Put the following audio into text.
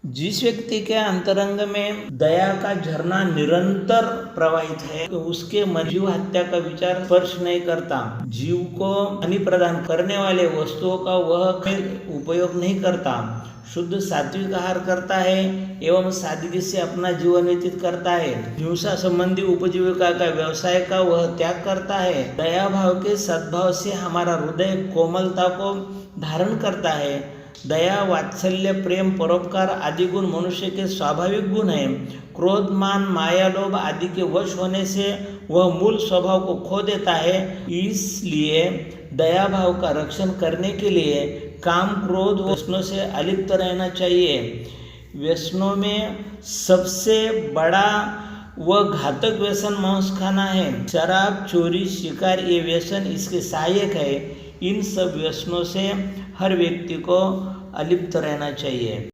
जिस व्यक्ति के अंतरंग में दया का झरना निरंतर प्रवाहित है, उसके मन जीव हत्या का विचार स्पर्श नहीं करता। जीव को हानि प्रदान करने वाले वस्तुओं का वह उपयोग नहीं करता। शुद्ध सात्विक आहार करता है एवं सादगी से अपना जीवन व्यतीत करता है। हिंसा संबंधी उपजीविका का व्यवसाय का वह त्याग करता है। दया भाव के सद्भाव से हमारा हृदय कोमलता को धारण करता है। दया, वात्सल्य, प्रेम, परोपकार आदि गुण मनुष्य के स्वाभाविक गुण हैं। क्रोध, मान, माया, लोभ आदि के वश होने से वह मूल स्वभाव को खो देता है। इसलिए दया भाव का रक्षण करने के लिए काम, क्रोध व व्यसनों से अलिप्त रहना चाहिए। व्यसनों में सबसे बड़ा व घातक व्यसन मांस खाना है। शराब, चोरी, शिकार ये व्यसन इसके सहायक है। इन सब व्यसनों से हर व्यक्ति को अलिप्त रहना चाहिए।